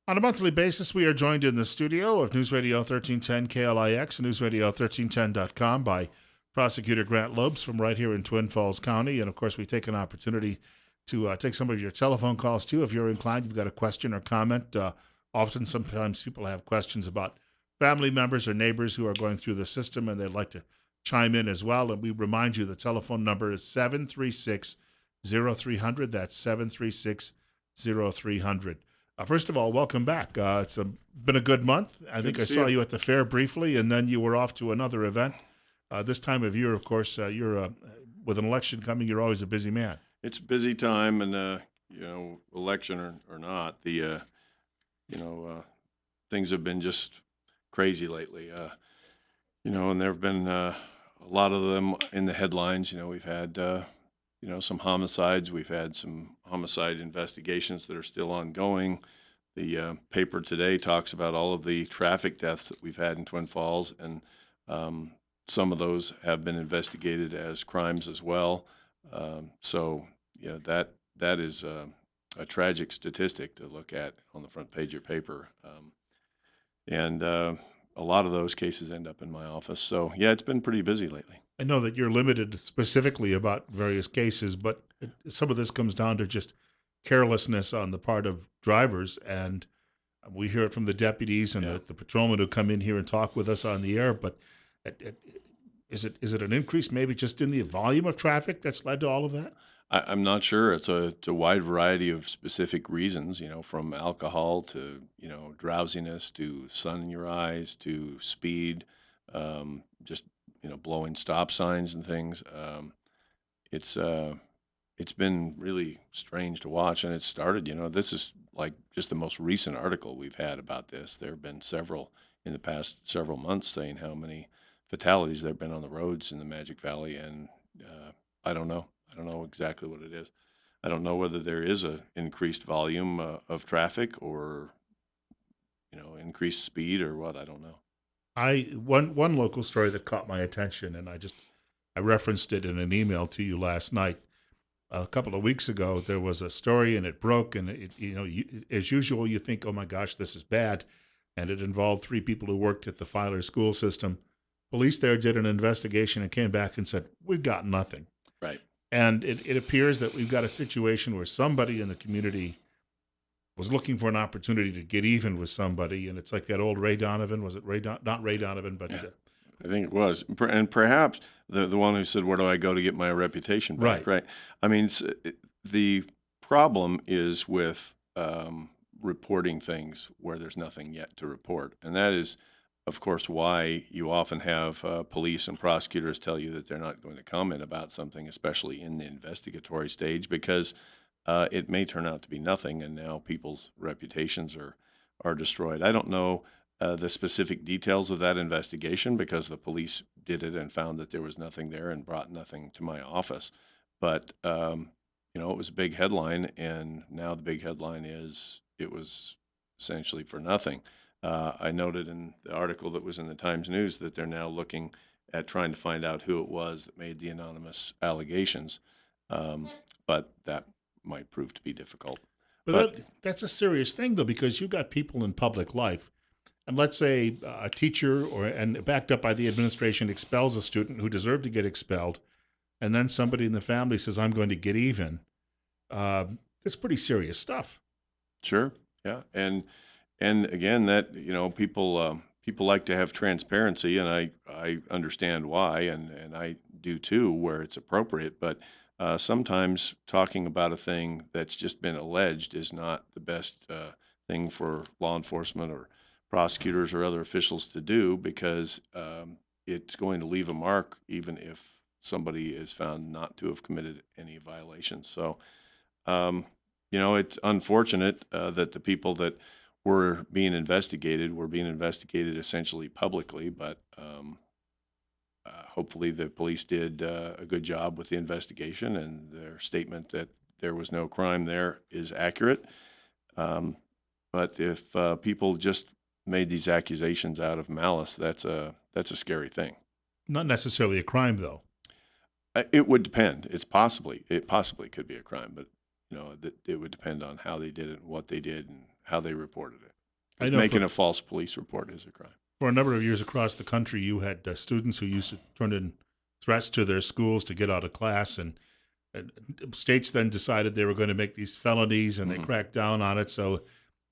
On a monthly basis, we are joined in the studio of News Radio 1310 KLIX and News Radio 1310.com by Prosecutor Grant Loebs from right here in Twin Falls County. And of course, we take an opportunity to take some of your telephone calls too. If you're inclined, you've got a question or comment. Sometimes people have questions about family members or neighbors who are going through the system and they'd like to chime in as well. And we remind you the telephone number is 736 0300. That's 736 0300. First of all, welcome back. Been a good month. I Good think to I see saw you. you at the fair briefly, and then you were off to another event. This time of year, of course, you're with an election coming. You're always a busy man. It's a busy time, and election or not, you know, things have been just crazy lately. And there have been a lot of them in the headlines. We've had some homicides. We've had some homicide investigations that are still ongoing. The paper today talks about all of the traffic deaths that we've had in Twin Falls, and um, some of those have been investigated as crimes as well. So, that is a tragic statistic to look at on the front page of your paper, and a lot of those cases end up in my office. So, yeah, it's been pretty busy lately. I know that you're limited specifically about various cases, but some of this comes down to just carelessness on the part of drivers, and we hear it from the deputies and Yeah. the patrolmen who come in here and talk with us on the air. But is it an increase maybe just in the volume of traffic that's led to all of that? I'm not sure. It's a wide variety of specific reasons, from alcohol to, drowsiness to sun in your eyes to speed, just, blowing stop signs and things. It's it's been really strange to watch, and it started, this is like just the most recent article we've had about this. There have been several in the past several months saying how many fatalities there have been on the roads in the Magic Valley, and I don't know. I don't know exactly what it is. I don't know whether there is a increased volume of traffic or increased speed or what. I don't know. One local story that caught my attention, and I referenced it in an email to you last night. A couple of weeks ago, there was a story and it broke, and as usual, you think, oh my gosh, this is bad, and it involved three people who worked at the Filer school system. Police there did an investigation and came back and said, we've got nothing. Right. And it appears that we've got a situation where somebody in the community was looking for an opportunity to get even with somebody, and it's like that old Ray Donovan. Was it not Ray Donovan, but Yeah. I think it was, and perhaps the one who said, "Where do I go to get my reputation back?" right. Right. I mean, the problem is with reporting things where there's nothing yet to report, and that is, of course, why you often have police and prosecutors tell you that they're not going to comment about something, especially in the investigatory stage, because it may turn out to be nothing, and now people's reputations are destroyed. I don't know the specific details of that investigation because the police did it and found that there was nothing there and brought nothing to my office. But it was a big headline, and now the big headline is it was essentially for nothing. I noted in the article that was in the Times News that they're now looking at trying to find out who it was that made the anonymous allegations. Um, but that might prove to be difficult. But But that's a serious thing, though, because you've got people in public life, and let's say a teacher and backed up by the administration expels a student who deserved to get expelled, and then somebody in the family says, "I'm going to get even." It's pretty serious stuff. sure, yeah, and again, that people like to have transparency, and I understand why, and I do too, where it's appropriate. But sometimes talking about a thing that's just been alleged is not the best thing for law enforcement or prosecutors or other officials to do because it's going to leave a mark, even if somebody is found not to have committed any violations. So. Um, it's unfortunate that the people that were being investigated essentially publicly, but hopefully the police did a good job with the investigation and their statement that there was no crime there is accurate. Um, but if people just made these accusations out of malice, that's a scary thing. Not necessarily a crime, though. It would depend. It possibly could be a crime, but that it would depend on how they did it, and what they did, and how they reported it. I because know making a false police report is a crime. for a number of years across the country, you had students who used to turn in threats to their schools to get out of class, and states then decided they were going to make these felonies, and they Hmm. cracked down on it. So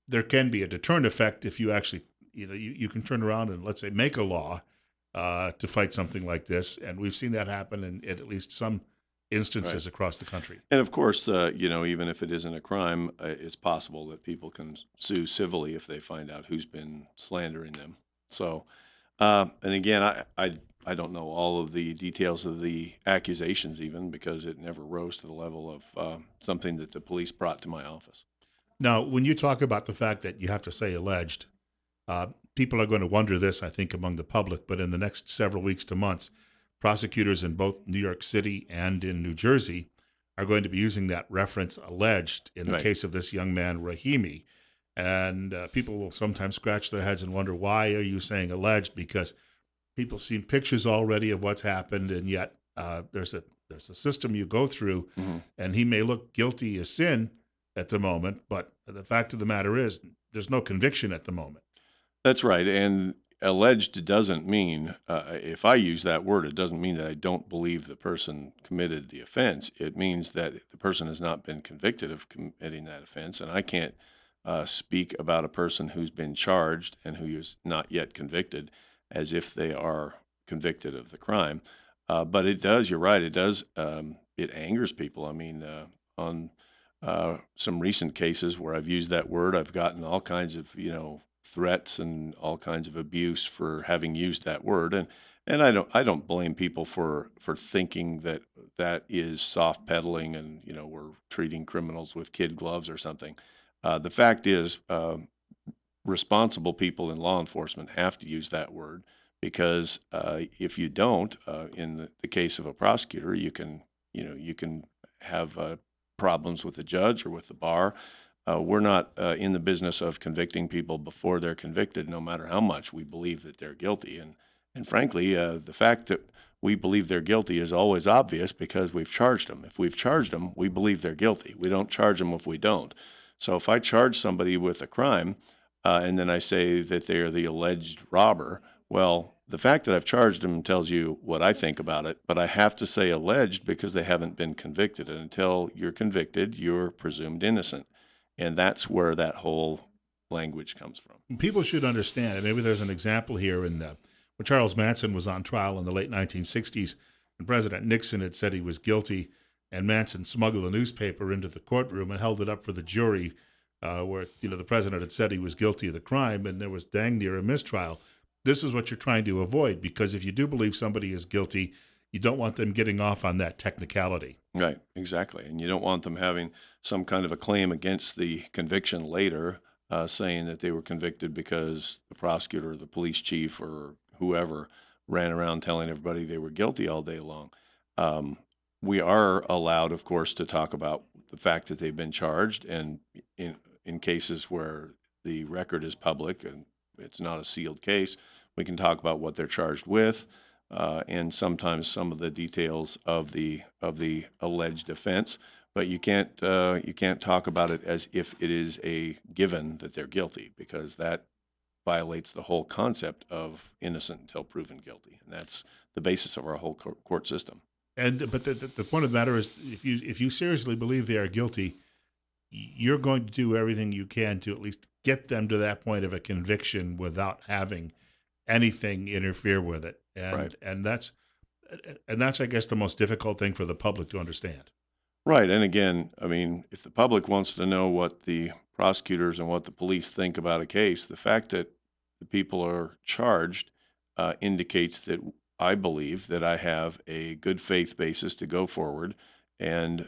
there can be a deterrent effect if you actually, you can turn around and let's say make a law to fight something like this, and we've seen that happen in at least some Right. instances across the country. And of course, even if it isn't a crime, it's possible that people can sue civilly if they find out who's been slandering them. So, and again, I don't know all of the details of the accusations even because it never rose to the level of something that the police brought to my office. Now, when you talk about the fact that you have to say alleged, Uh, people are going to wonder this, I think, among the public, but in the next several weeks to months, prosecutors in both New York City and in New Jersey are going to be using that reference alleged in the Right. case of this young man, Rahimi. And people will sometimes scratch their heads and wonder, why are you saying alleged? Because people seen pictures already of what's happened, and yet there's a system you go through, Hmm. and he may look guilty as sin at the moment, but the fact of the matter is, there's no conviction at the moment. That's right, and alleged doesn't mean, if I use that word, it doesn't mean that I don't believe the person committed the offense. It means that the person has not been convicted of committing that offense, and I can't speak about a person who's been charged and who is not yet convicted as if they are convicted of the crime. But it does, you're right, it does, it angers people. I mean, on some recent cases where I've used that word, I've gotten all kinds of, threats and all kinds of abuse for having used that word, and I don't blame people for thinking that that is soft pedaling and we're treating criminals with kid gloves or something. The fact is, responsible people in law enforcement have to use that word because if you don't, in the case of a prosecutor, you can have problems with the judge or with the bar. We're not in the business of convicting people before they're convicted, no matter how much we believe that they're guilty. And frankly, the fact that we believe they're guilty is always obvious because we've charged them. If we've charged them, we believe they're guilty. We don't charge them if we don't. So if I charge somebody with a crime, and then I say that they're the alleged robber, well, the fact that I've charged them tells you what I think about it, but I have to say alleged because they haven't been convicted. And until you're convicted, you're presumed innocent. And that's where that whole language comes from. People should understand, and maybe there's an example here in when Charles Manson was on trial in the late 1960s, and President Nixon had said he was guilty, and Manson smuggled a newspaper into the courtroom and held it up for the jury, where the president had said he was guilty of the crime, and there was dang near a mistrial. This is what you're trying to avoid, because if you do believe somebody is guilty, you don't want them getting off on that technicality. Right, exactly. And you don't want them having some kind of a claim against the conviction later, saying that they were convicted because the prosecutor or the police chief or whoever ran around telling everybody they were guilty all day long. Um, we are allowed, of course, to talk about the fact that they've been charged, and in cases where the record is public and it's not a sealed case, we can talk about what they're charged with, and sometimes some of the details of the alleged offense. But you can't talk about it as if it is a given that they're guilty because that violates the whole concept of innocent until proven guilty, and that's the basis of our whole court system. And but the point of the matter is, if you seriously believe they are guilty, you're going to do everything you can to at least get them to that point of a conviction without having anything interfere with it. Right. And that's I guess the most difficult thing for the public to understand. Right. And again, I mean, if the public wants to know what the prosecutors and what the police think about a case, the fact that the people are charged indicates that I believe that I have a good faith basis to go forward and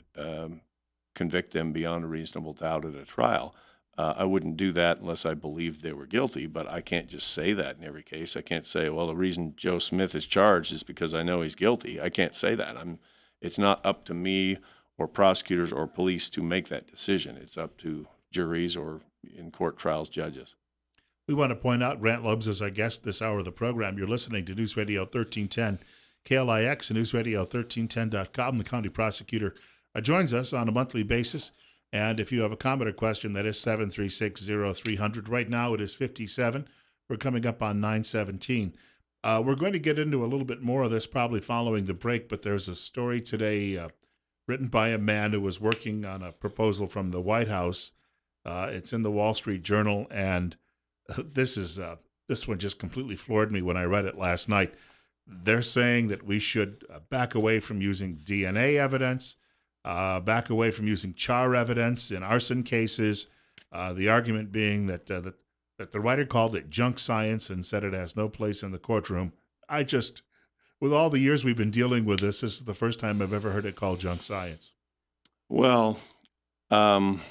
convict them beyond a reasonable doubt at a trial. I wouldn't do that unless I believed they were guilty, but I can't just say that in every case. I can't say, well, the reason Joe Smith is charged is because I know he's guilty. I can't say that. It's not up to me or prosecutors or police to make that decision. It's up to juries or in court trials judges. We want to point out Grant Loebs is our guest this hour of the program. You're listening to News Radio 1310 KLIX and News Radio 1310.com. The county prosecutor joins us on a monthly basis And if you have a comment or question, that is 7360300. Right now it is 57. We're coming up on 917. We're going to get into a little bit more of this probably following the break, but there's a story today written by a man who was working on a proposal from the White House. It's in the Wall Street Journal, and this is this one just completely floored me when I read it last night. They're saying that we should back away from using DNA evidence, back away from using char evidence in arson cases. The argument being that the writer called it junk science and said it has no place in the courtroom. I just, with all the years we've been dealing with this is the first time I've ever heard it called junk science. Well, um,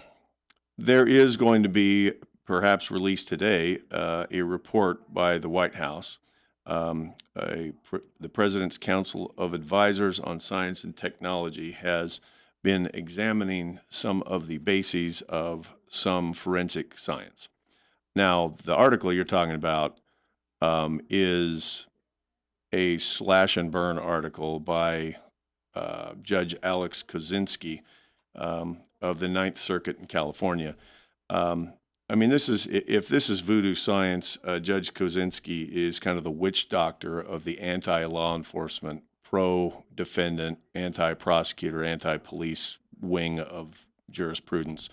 there is going to be, perhaps released today, a report by the White House. The President's Council of Advisors on Science and Technology has been examining some of the bases of some forensic science. Now, the article you're talking about is a slash and burn article by Judge Alex Kozinski of the Ninth Circuit in California. Um, I mean, if this is voodoo science, Judge Kozinski is kind of the witch doctor of the anti-law enforcement, pro-defendant, anti-prosecutor, anti-police wing of jurisprudence.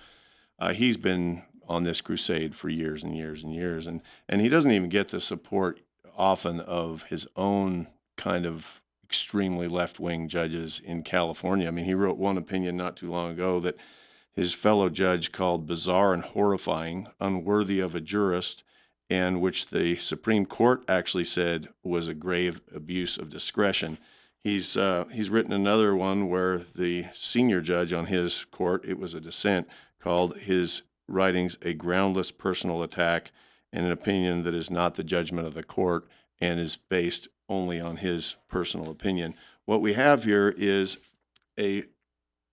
He's been on this crusade for years and years and years, and he doesn't even get the support often of his own kind of extremely left-wing judges in California. I mean, he wrote one opinion not too long ago that his fellow judge called bizarre and horrifying, unworthy of a jurist, and which the Supreme Court actually said was a grave abuse of discretion. He's written another one where the senior judge on his court, it was a dissent, called his writings a groundless personal attack and an opinion that is not the judgment of the court and is based only on his personal opinion. What we have here is a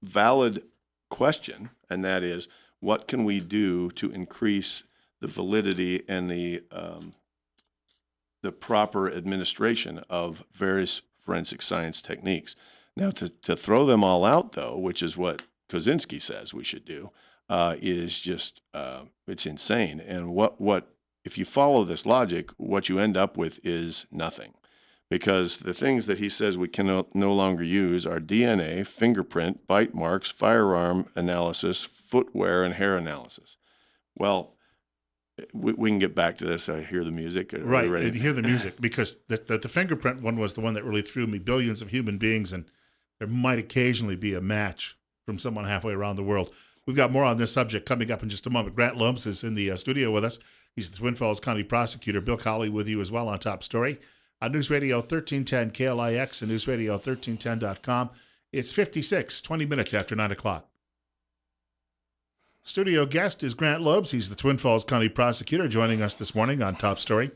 valid question, and that is, what can we do to increase the validity and the proper administration of various forensic science techniques? Now, to throw them all out, though, which is what Kozinski says we should do, is just it's insane. And what if you follow this logic, what you end up with is nothing, because the things that he says we can no longer use are DNA, fingerprint, bite marks, firearm analysis, footwear, and hair analysis. Well, we can get back to this. I hear the music. Are we Right, ready? and hear the music because the fingerprint one was the one that really threw me. Billions of human beings, and there might occasionally be a match from someone halfway around the world. We've got more on this subject coming up in just a moment. Grant Loebs is in the studio with us. He's the Twin Falls County prosecutor. Bill Colley with you as well on Top Story on News Radio 1310 KLIX and newsradio1310.com. It's 56, 20 minutes after 9 o'clock. Studio guest is Grant Loebs. He's the Twin Falls County prosecutor joining us this morning on Top Story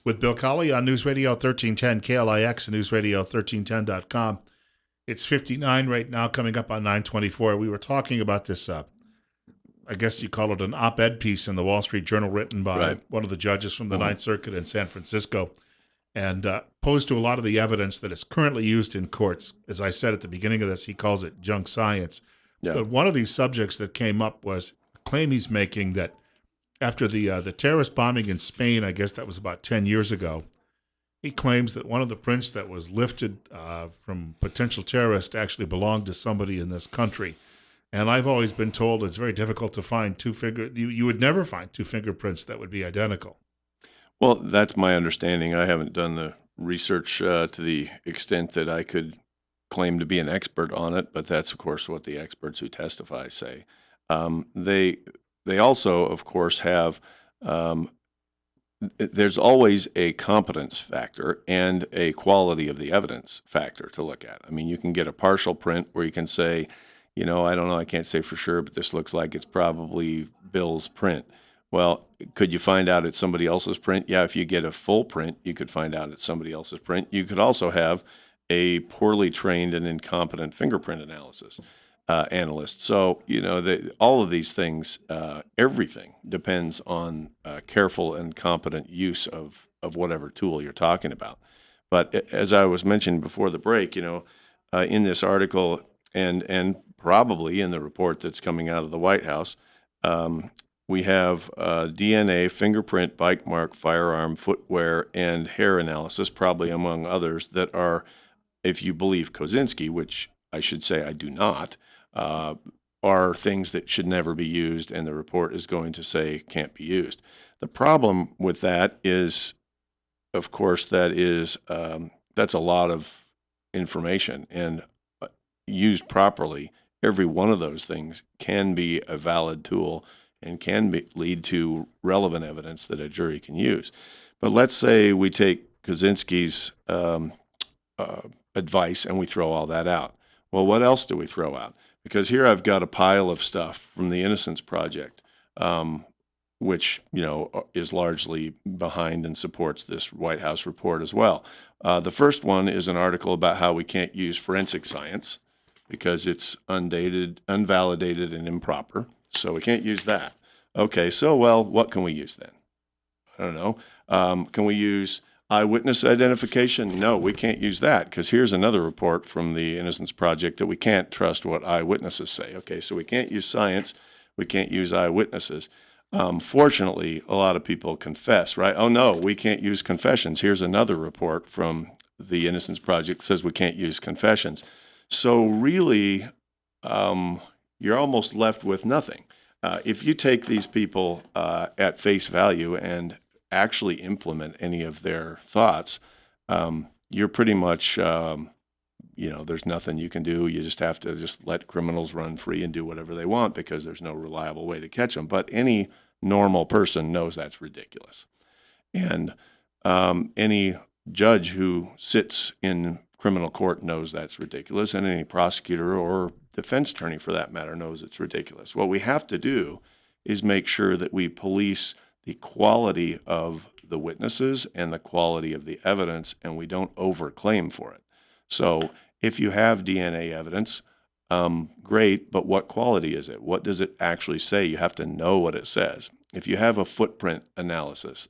with Bill Colley on News Radio 1310 KLIX and newsradio1310.com. It's 59 right now, coming up on 924. We were talking about this, I guess you call it an op-ed piece in the Wall Street Journal written by Right. one of the judges from the Mhm. Ninth Circuit in San Francisco, and posed to a lot of the evidence that is currently used in courts. As I said at the beginning of this, he calls it junk science. Yeah. But one of these subjects that came up was a claim he's making that after the terrorist bombing in Spain, I guess that was about 10 years ago, he claims that one of the prints that was lifted from potential terrorists actually belonged to somebody in this country. And I've always been told it's very difficult to find you would never find two fingerprints that would be identical. Well, that's my understanding. I haven't done the research to the extent that I could claim to be an expert on it, but that's, of course, what the experts who testify say. They also, of course, have um, there's always a competence factor and a quality of the evidence factor to look at. I mean, you can get a partial print where you can say, I don't know, I can't say for sure, but this looks like it's probably Bill's print. Well, could you find out it's somebody else's print? Yeah, if you get a full print, you could find out it's somebody else's print. You could also have a poorly trained and incompetent fingerprint analyst. So, all of these things, everything depends on careful and competent use of whatever tool you're talking about. But as I was mentioning before the break, in this article, and probably in the report that's coming out of the White House. Um, we have DNA, fingerprint, bike mark, firearm, footwear, and hair analysis, probably among others, that are, if you believe Kozinski, which I should say I do not, uh, are things that should never be used, and the report is going to say can't be used. The problem with that is, of course, that's a lot of information, and uh, used properly, every one of those things can be a valid tool and lead to relevant evidence that a jury can use. But let's say we take Kaczynski's uh, advice and we throw all that out. Well, what else do we throw out? Because here I've got a pile of stuff from the Innocence Project, um, which is largely behind and supports this White House report as well. The first one is an article about how we can't use forensic science because it's undated, unvalidated, and improper. So we can't use that. Okay, so well, what can we use then? I don't know. Can we use eyewitness identification? No, we can't use that because here's another report from the Innocence Project that we can't trust what eyewitnesses say. Okay, so we can't use science. We can't use eyewitnesses. Fortunately, a lot of people confess, right? Oh, no, we can't use confessions. Here's another report from the Innocence Project that says we can't use confessions. So really, um, you're almost left with nothing. If you take these people at face value and actually implement any of their thoughts, you're pretty much, there's nothing you can do. You just have to just let criminals run free and do whatever they want because there's no reliable way to catch them. But any normal person knows that's ridiculous. And any judge who sits in criminal court knows that's ridiculous, and any prosecutor or defense attorney, for that matter, knows it's ridiculous. What we have to do is make sure that we police the quality of the witnesses and the quality of the evidence, and we don't overclaim for it. So if you have DNA evidence, great, but what quality is it? What does it actually say? You have to know what it says. If you have a footprint analysis,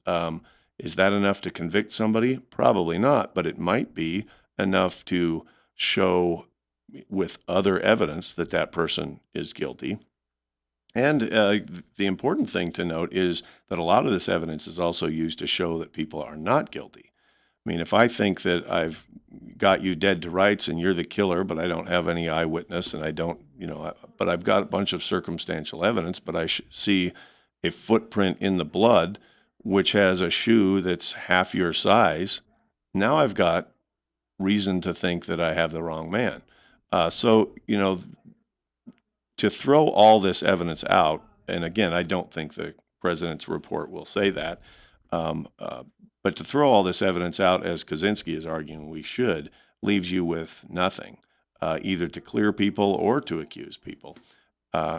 is that enough to convict somebody? Probably not, but it might be enough to show with other evidence that that person is guilty. And the important thing to note is that a lot of this evidence is also used to show that people are not guilty. I mean, if I think that I've got you dead to rights and you're the killer, but I don't have any eyewitness and I don't, but I've got a bunch of circumstantial evidence, but see a footprint in the blood which has a shoe that's half your size, now I've got reason to think that I have the wrong man. So, to throw all this evidence out, and again, I don't think the president's report will say that, um, uh, but to throw all this evidence out, as Kaczynski is arguing we should, leaves you with nothing, either to clear people or to accuse people.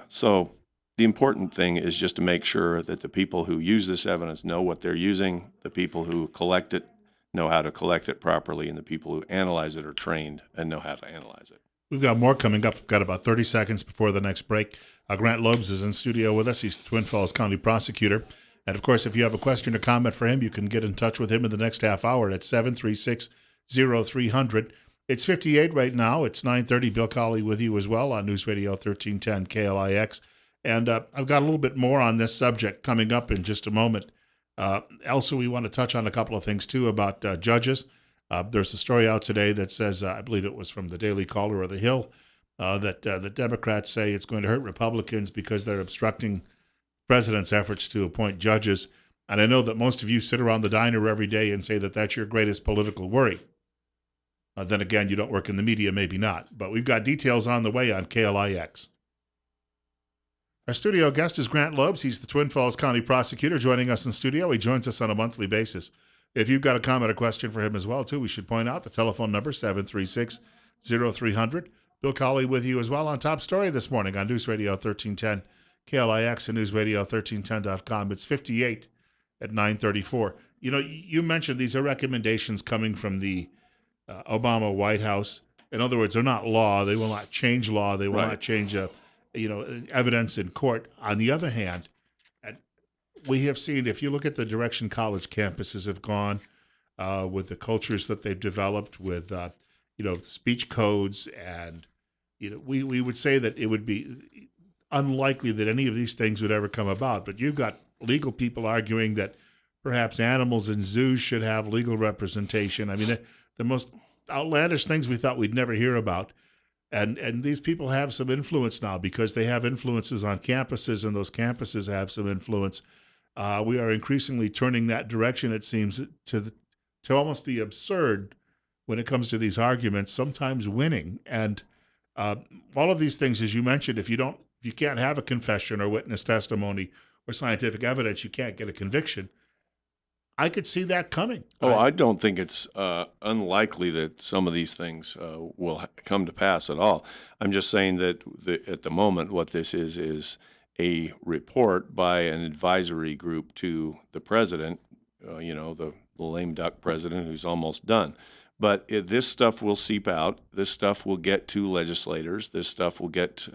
So the important thing is just to make sure that the people who use this evidence know what they're using, the people who collect it know how to collect it properly, and the people who analyze it are trained and know how to analyze it. We've got more coming up. We've got about 30 seconds before the next break. Grant Loebs is in studio with us. He's the Twin Falls County prosecutor. And of course, if you have a question or comment for him, you can get in touch with him in the next half hour at 736-0300. It's 58 right now. It's 9:30. Bill Colley with you as well on News Radio 1310 KLIX. And I've got a little bit more on this subject coming up in just a moment. Also, we want to touch on a couple of things, too, about judges. There's a story out today that says, I believe it was from the Daily Caller or the Hill, that the Democrats say it's going to hurt Republicans because they're obstructing the president's efforts to appoint judges. And I know that most of you sit around the diner every day and say that that's your greatest political worry. Then again, you don't work in the media, maybe not. But we've got details on the way on KLIX. Our studio guest is Grant Loebs. He's the Twin Falls County prosecutor joining us in studio. He joins us on a monthly basis. If you've got a comment or question for him as well, too, we should point out the telephone number, 736-0300. Bill Colley with you as well on Top Story this morning on News Radio 1310, KLIX and newsradio1310.com. It's 58 at 9:34. You mentioned these are recommendations coming from the Obama White House. In other words, they're not law. They will not change law. They will Right. not change evidence in court. On the other hand, we have seen, if you look at the direction college campuses have gone, with the cultures that they've developed, with speech codes and we would say that it would be unlikely that any of these things would ever come about. But you've got legal people arguing that perhaps animals in zoos should have legal representation. I mean, the most outlandish things we thought we'd never hear about. And these people have some influence now because they have influences on campuses, and those campuses have some influence. We are increasingly turning that direction, it seems, to almost the absurd when it comes to these arguments, sometimes winning. And uh, all of these things, as you mentioned, if you can't have a confession or witness testimony or scientific evidence, you can't get a conviction. I could see that coming. Oh, I don't think it's unlikely that some of these things will come to pass at all. I'm just saying that at the moment, what this is a report by an advisory group to the president, the lame duck president who's almost done. But this stuff will seep out. This stuff will get to legislators. This stuff will get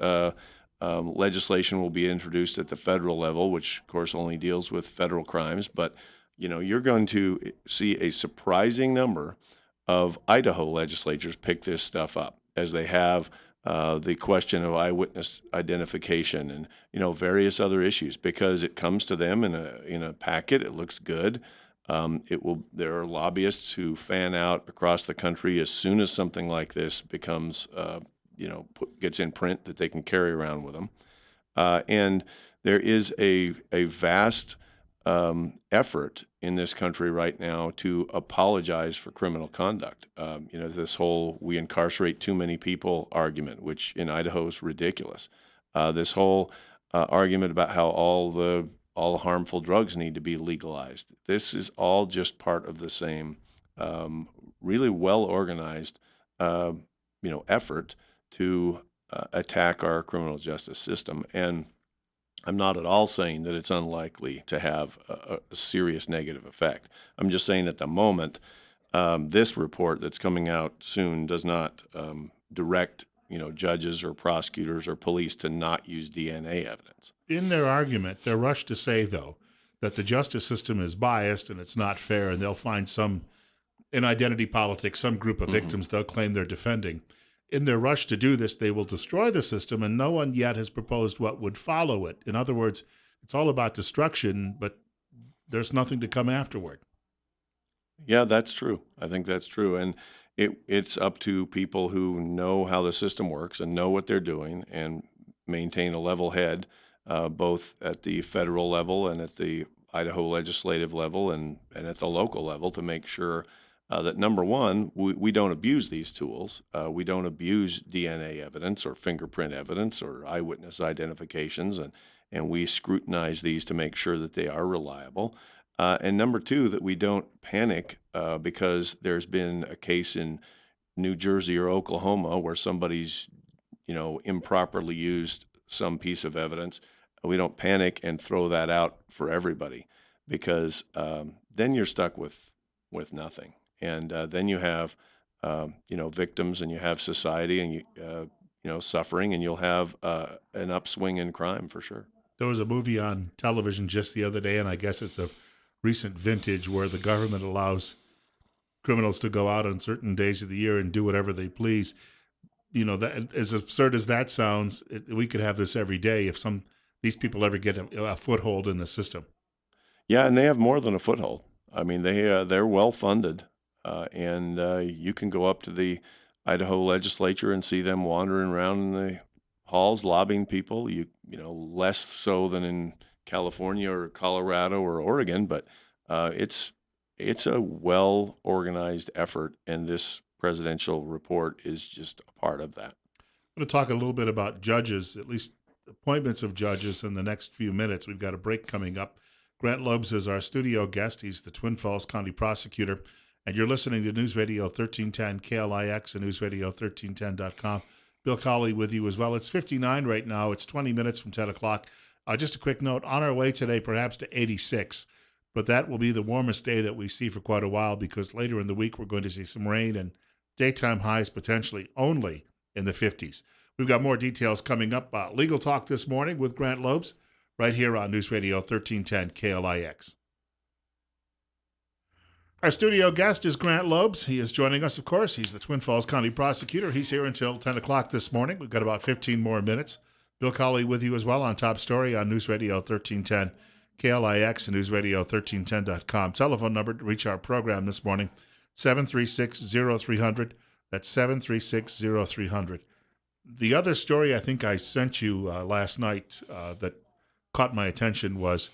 legislation will be introduced at the federal level, which of course only deals with federal crimes. But you're going to see a surprising number of Idaho legislatures pick this stuff up, as they have the question of eyewitness identification and various other issues, because it comes to them in a packet. It looks good. It will. There are lobbyists who fan out across the country as soon as something like this becomes gets in print that they can carry around with them. And there is a vast effort in this country right now to apologize for criminal conduct. This whole "we incarcerate too many people" argument, which in Idaho is ridiculous. This whole argument about how all harmful drugs need to be legalized. This is all just part of the same really well organized uh, effort to attack our criminal justice system. And I'm not at all saying that it's unlikely to have a serious negative effect. I'm just saying at the moment, this report that's coming out soon does not direct, judges or prosecutors or police to not use DNA evidence. In their argument, they're rushed to say, though, that the justice system is biased and it's not fair, and they'll find in identity politics, some group of hmm victims they'll claim they're defending. In their rush to do this, they will destroy the system, and no one yet has proposed what would follow it. In other words, it's all about destruction, but there's nothing to come afterward. Yeah, that's true. I think that's true. And it's up to people who know how the system works and know what they're doing and maintain a level head, both at the federal level and at the Idaho legislative level and at the local level, to make sure that number one, we don't abuse these tools. We don't abuse DNA evidence or fingerprint evidence or eyewitness identifications, and we scrutinize these to make sure that they are reliable. And number two, that we don't panic because there's been a case in New Jersey or Oklahoma where somebody's, improperly used some piece of evidence. We don't panic and throw that out for everybody, because then you're stuck with nothing. And then you have, victims, and you have society, and suffering, and you'll have an upswing in crime for sure. There was a movie on television just the other day, and I guess it's a recent vintage where the government allows criminals to go out on certain days of the year and do whatever they please. That as absurd as that sounds, we could have this every day if these people ever get a foothold in the system. Yeah, and they have more than a foothold. I mean, they're well funded, and you can go up to the Idaho legislature and see them wandering around in the halls lobbying people. Less so than in California or Colorado or Oregon, but it's a well organized effort, and this presidential report is just a part of that. I'm going to talk a little bit about judges, at least appointments of judges, in the next few minutes. We've got a break coming up. Grant Loebs is our studio guest. He's the Twin Falls County prosecutor. And you're listening to News Radio 1310 KLIX and newsradio1310.com. Bill Colley with you as well. It's 59 right now. It's 20 minutes from 10 o'clock. Just a quick note, on our way today perhaps to 86, but that will be the warmest day that we see for quite a while, because later in the week we're going to see some rain and daytime highs potentially only in the 50s. We've got more details coming up. Legal Talk this morning with Grant Loebs right here on News Radio 1310 KLIX. Our studio guest is Grant Loebs. He is joining us, of course. He's the Twin Falls County prosecutor. He's here until 10 o'clock this morning. We've got about 15 more minutes. Bill Colley with you as well on Top Story on News Radio 1310, KLIX, and newsradio1310.com. Telephone number to reach our program this morning, 736-0300. That's 736-0300. The other story I think I sent you last night that caught my attention was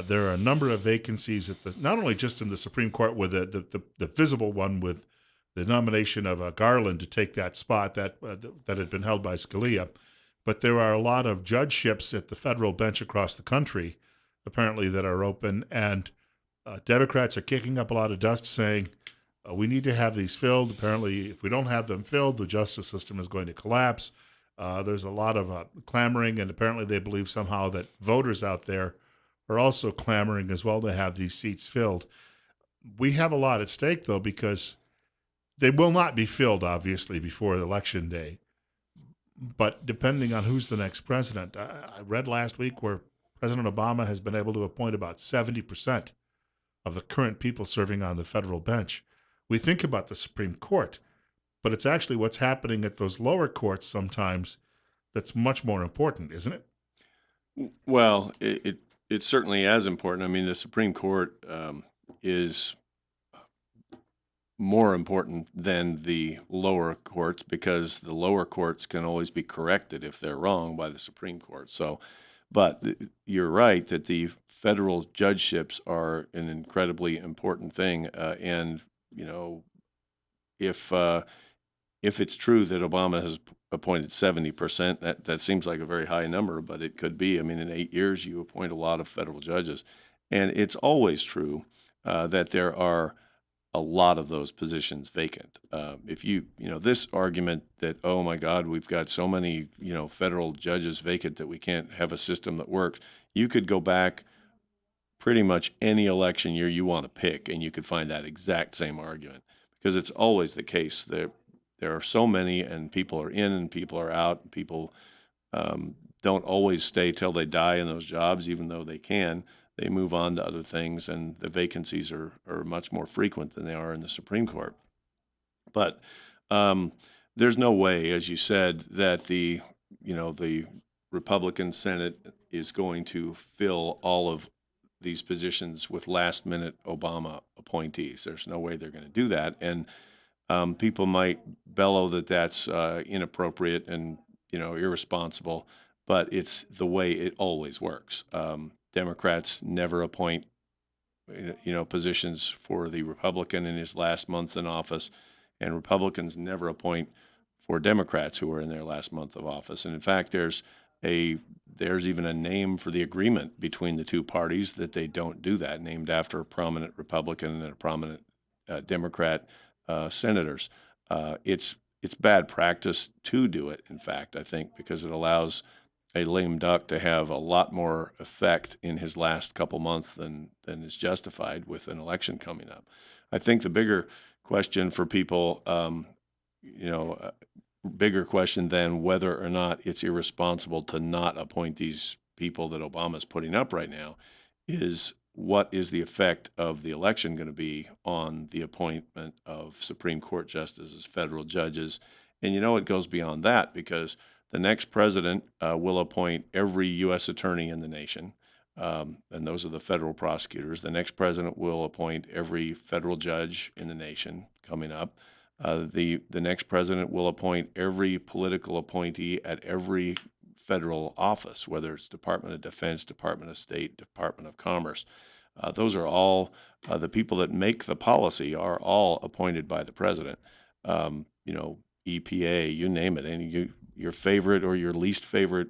there are a number of vacancies at the not only just in the Supreme Court with the visible one with the nomination of Garland to take that spot that had been held by Scalia, but there are a lot of judgeships at the federal bench across the country apparently that are open, and Democrats are kicking up a lot of dust saying we need to have these filled. Apparently, if we don't have them filled, the justice system is going to collapse. There's a lot of clamoring, and apparently they believe somehow that voters out there are also clamoring as well to have these seats filled. We have a lot at stake, though, because they will not be filled, obviously, before Election Day. But depending on who's the next president, I read last week where President Obama has been able to appoint about 70% of the current people serving on the federal bench. We think about the Supreme Court, but it's actually what's happening at those lower courts sometimes that's much more important, isn't it? Well, it's certainly as important. I mean, the Supreme Court is more important than the lower courts because the lower courts can always be corrected if they're wrong by the Supreme Court. So, but you're right that the federal judgeships are an incredibly important thing, and you know, if uh, if it's true that Obama has appointed 70%, that seems like a very high number, but it could be. I mean, in 8 years, you appoint a lot of federal judges, and it's always true that there are a lot of those positions vacant. If this argument that, oh my God, we've got so many, federal judges vacant that we can't have a system that works, you could go back pretty much any election year you want to pick, and you could find that exact same argument because it's always the case that there are so many, and people are in and people are out. People don't always stay till they die in those jobs, even though they can. They move on to other things, and the vacancies are much more frequent than they are in the Supreme Court. But um, there's no way, as you said, that the Republican Senate is going to fill all of these positions with last minute Obama appointees. There's no way they're going to do that. And people might bellow that that's inappropriate and irresponsible, but it's the way it always works. Democrats never appoint positions for the Republican in his last month in office, and Republicans never appoint for Democrats who are in their last month of office. And in fact, a there's even a name for the agreement between the two parties that they don't do that, named after a prominent Republican and a prominent Democrat senators. It's bad practice to do it. In fact, I think because it allows a lame duck to have a lot more effect in his last couple months than is justified with an election coming up. I think the bigger question for people, you know, uh, bigger question than whether or not it's irresponsible to not appoint these people that Obama's putting up right now is what is the effect of the election going to be on the appointment of Supreme Court justices, federal judges? And it goes beyond that because the next president will appoint every U.S. attorney in the nation, and those are the federal prosecutors. The next president will appoint every federal judge in the nation coming up. The next president will appoint every political appointee at every federal office, whether it's Department of Defense, Department of State, Department of Commerce. Those are all the people that make the policy are all appointed by the president. EPA, you name it, your favorite or your least favorite,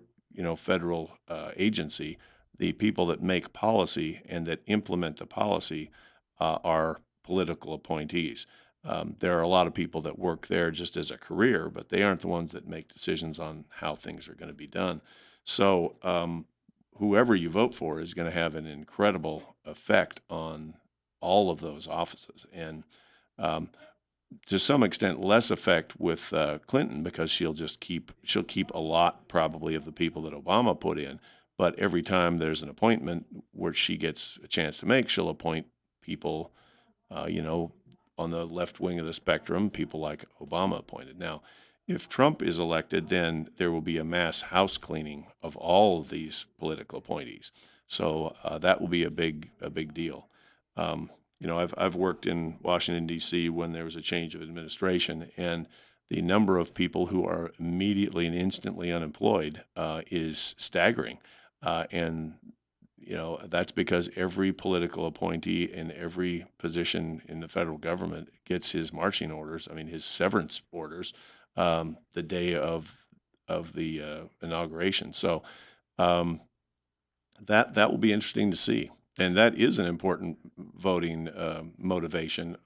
federal agency, the people that make policy and that implement the policy are political appointees. There are a lot of people that work there just as a career, but they aren't the ones that make decisions on how things are going to be done. So, whoever you vote for is going to have an incredible effect on all of those offices. And um, to some extent, less effect with Clinton because she'll keep a lot probably of the people that Obama put in. But every time there's an appointment where she gets a chance to make, she'll appoint people You know, on the left wing of the spectrum, people like Obama appointed. Now, if Trump is elected, then there will be a mass house cleaning of all of these political appointees. So that will be a big deal. Um, I've worked in Washington D.C. when there was a change of administration, and the number of people who are immediately and instantly unemployed is staggering. And that's because every political appointee in every position in the federal government gets his marching orders, I mean, his severance orders, the day of the inauguration. So um, that will be interesting to see, and that is an important voting motivation.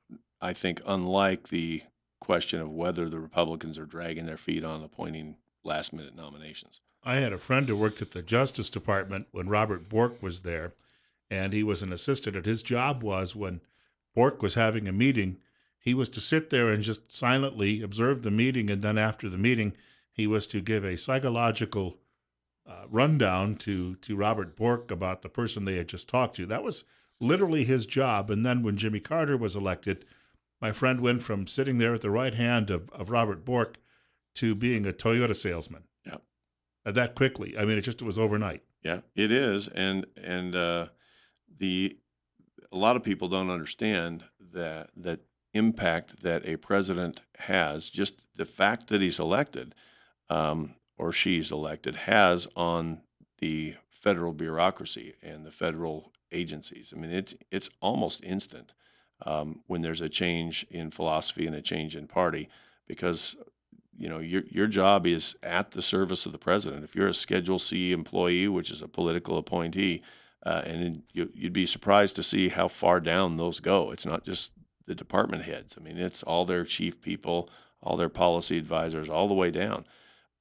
I think, unlike the question of whether the Republicans are dragging their feet on appointing last minute nominations. I had a friend who worked at the Justice Department when Robert Bork was there, and he was an assistant. And his job was when Bork was having a meeting, he was to sit there and just silently observe the meeting, and then after the meeting, he was to give a psychological rundown to Robert Bork about the person they had just talked to. That was literally his job. And then when Jimmy Carter was elected, my friend went from sitting there at the right hand of Robert Bork to being a Toyota salesman Yeah, that quickly. I mean, it was overnight. yeah, it is, and the a lot of people don't understand that impact that a president has, just the fact that he's elected, or she's elected, has on the federal bureaucracy and the federal agencies. I mean, it's almost instant when there's a change in philosophy and a change in party, because your job is at the service of the president. If you're a Schedule C employee, which is a political appointee, and you'd be surprised to see how far down those go. It's not just the department heads. I mean, it's all their chief people, all their policy advisors, all the way down.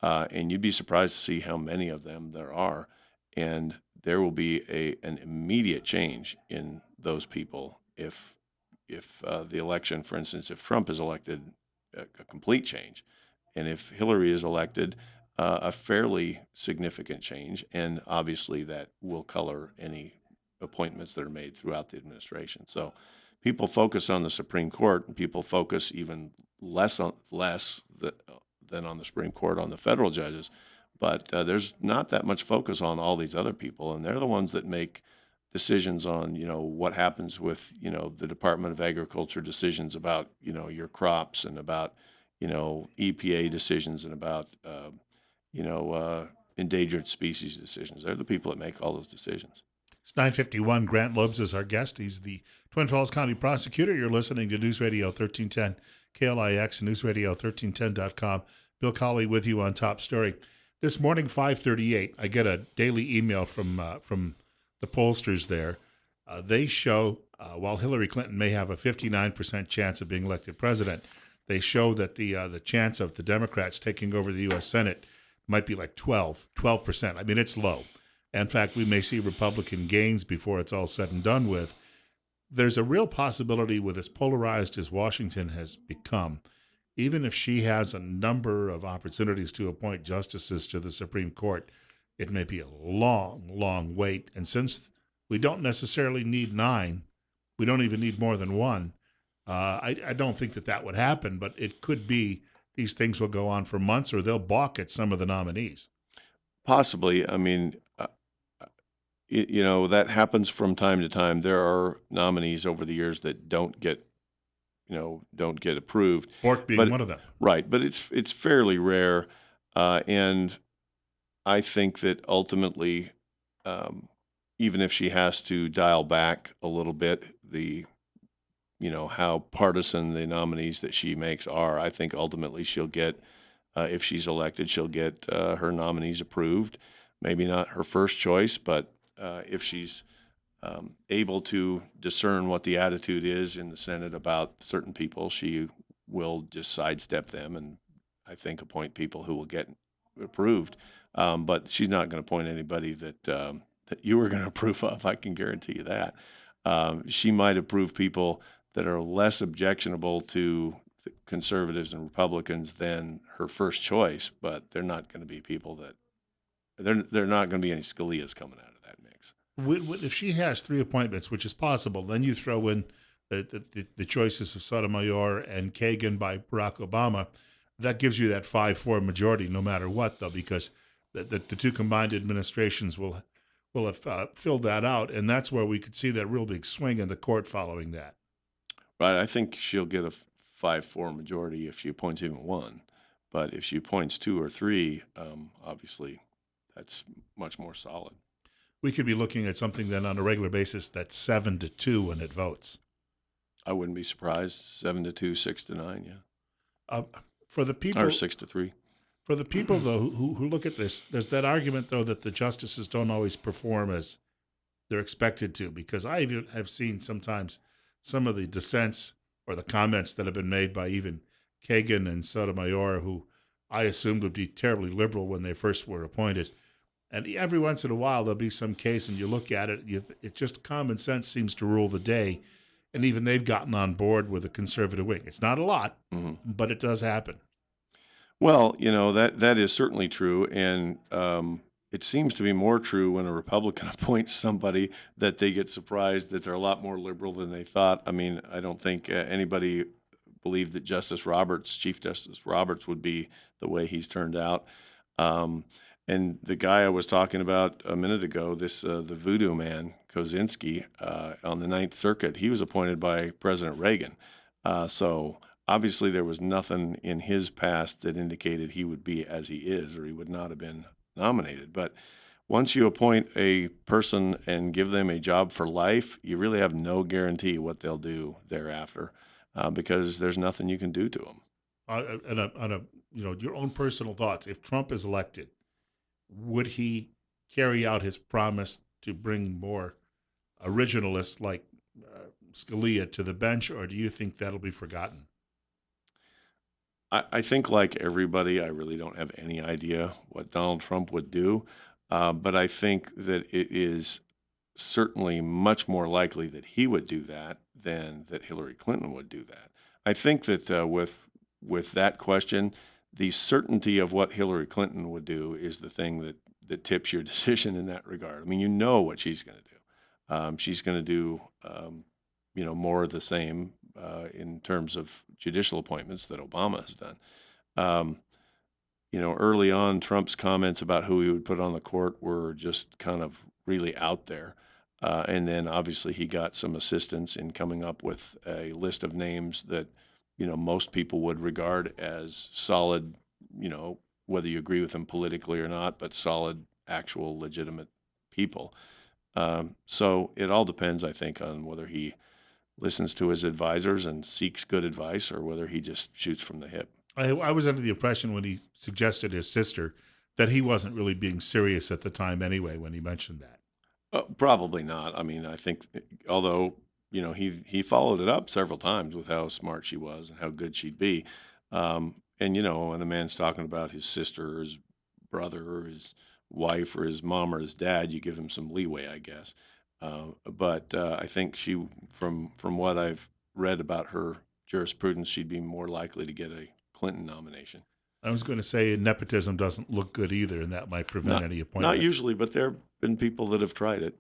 And you'd be surprised to see how many of them there are. And there will be an immediate change in those people if the election, for instance, if Trump is elected, a complete change, and if Hillary is elected, a fairly significant change. And obviously, that will color any appointments that are made throughout the administration. So people focus on the Supreme Court, and people focus even than on the Supreme Court on the federal judges. But there's not that much focus on all these other people, and they're the ones that make decisions on what happens with the Department of Agriculture decisions about your crops, and about EPA decisions, and about you know uh, endangered species decisions. They're the people that make all those decisions. It's 9:51. Grant Loebs is our guest. He's the Twin Falls County prosecutor. You're listening to News Radio 1310 KLIX and newsradio1310.com. Bill Colley with you on Top Story. This morning, 5:38, I get a daily email from the pollsters there. They show while Hillary Clinton may have a 59% chance of being elected president, they show that the chance of the Democrats taking over the U.S. Senate might be like 12%. I mean, it's low. In fact, we may see Republican gains before it's all said and done with. There's a real possibility with as polarized as Washington has become, even if she has a number of opportunities to appoint justices to the Supreme Court, it may be a long, long wait. And since we don't necessarily need nine, we don't even need more than one. I don't think that would happen, but it could be these things will go on for months or they'll balk at some of the nominees. Possibly. I mean, that happens from time to time. There are nominees over the years that don't get approved, Bork being but one of them. right, but it's fairly rare, and I think that ultimately, um, even if she has to dial back a little bit, how partisan the nominees that she makes are, I think ultimately she'll get, if she's elected, she'll get her nominees approved. Maybe not her first choice, but if she's able to discern what the attitude is in the Senate about certain people, she will just sidestep them and I think appoint people who will get approved. But she's not going to appoint anybody that you were going to approve of. I can guarantee you that. She might approve people that are less objectionable to the conservatives and Republicans than her first choice, but they're not going to be people that they're not going to be any Scalias coming out of that mix. If she has three appointments, which is possible, then you throw in the choices of Sotomayor and Kagan by Barack Obama, that gives you that 5-4 majority no matter what, though, because the two combined administrations will have filled that out, and that's where we could see that real big swing in the court following that. Right, I think she'll get a 5-4 majority if she appoints even one, but if she appoints 2 or 3, obviously, that's much more solid. We could be looking at something then on a regular basis that's 7-2 when it votes. I wouldn't be surprised, 7-2, 6-9, yeah, Uh, for the or people 6-3. For the people, though, who look at this, there's that argument, though, that the justices don't always perform as they're expected to, because I even have seen sometimes some of the dissents or the comments that have been made by even Kagan and Sotomayor, who I assumed would be terribly liberal when they first were appointed. And every once in a while, there'll be some case, and you look at it, it just common sense seems to rule the day. And even they've gotten on board with the conservative wing. It's not a lot, Mhm. but it does happen. Well, that is certainly true, and, it seems to be more true when a Republican appoints somebody that they get surprised that they're a lot more liberal than they thought. I mean, I don't think, anybody believed that Chief Justice Roberts would be the way he's turned out. Um, and the guy I was talking about a minute ago, the voodoo man, Kozinski, on the Ninth Circuit, he was appointed by President Reagan. So obviously there was nothing in his past that indicated he would be as he is, or he would not have been nominated. But once you appoint a person and give them a job for life, you really have no guarantee what they'll do thereafter, because there's nothing you can do to them. Your own personal thoughts. If Trump is elected, would he carry out his promise to bring more originalists like Scalia to the bench, or do you think that'll be forgotten? I think, like everybody, I really don't have any idea what Donald Trump would do, but I think that it is certainly much more likely that he would do that than that Hillary Clinton would do that. I think that with that question, the certainty of what Hillary Clinton would do is the thing that tips your decision in that regard. I mean, you know what she's going to do. She's going to do more of the same in terms of judicial appointments that Obama has done. Um, early on, Trump's comments about who he would put on the court were just kind of really out there. And then obviously he got some assistance in coming up with a list of names that, most people would regard as solid, you know, whether you agree with them politically or not, but solid, actual, legitimate people. So it all depends, I think, on whether he listens to his advisors and seeks good advice or whether he just shoots from the hip. I was under the impression when he suggested his sister that he wasn't really being serious at the time anyway when he mentioned that. Probably not. I mean, I think, although he followed it up several times with how smart she was and how good she'd be, and when a man's talking about his sister or his brother or his wife or his mom or his dad, you give him some leeway, I guess. But I think from what I've read about her jurisprudence, she'd be more likely to get a Clinton nomination. I was going to say nepotism doesn't look good either, and that might prevent Not any not appointment. usually, but there have been people that have tried it.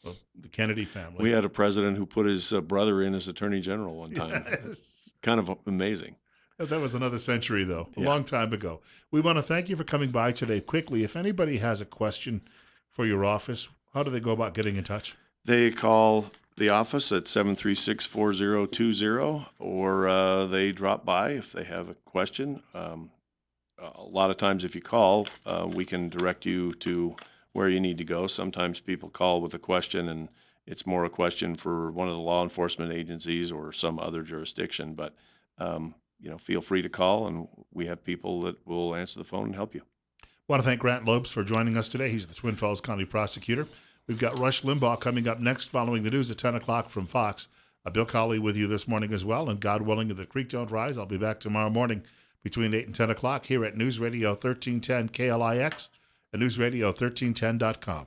Well, the Kennedy family. We had a president who put his brother in as attorney general one time. Yes. Kind of amazing. That was another century, though, a Yeah. long time ago. We want to thank you for coming by today. Quickly, if anybody has a question for your office, how do they go about getting in touch? They call the office at 736-4020, or they drop by if they have a question. A lot of times, if you call, we can direct you to where you need to go. Sometimes people call with a question, and it's more a question for one of the law enforcement agencies or some other jurisdiction. But feel free to call, and we have people that will answer the phone and help you. I want to thank Grant Loebs for joining us today. He's the Twin Falls County prosecutor. We've got Rush Limbaugh coming up next following the news at 10 o'clock from Fox. Bill Colley with you this morning as well. And God willing, if the creek don't rise, I'll be back tomorrow morning between 8 and 10 o'clock here at News Radio 1310 KLIX and newsradio1310.com.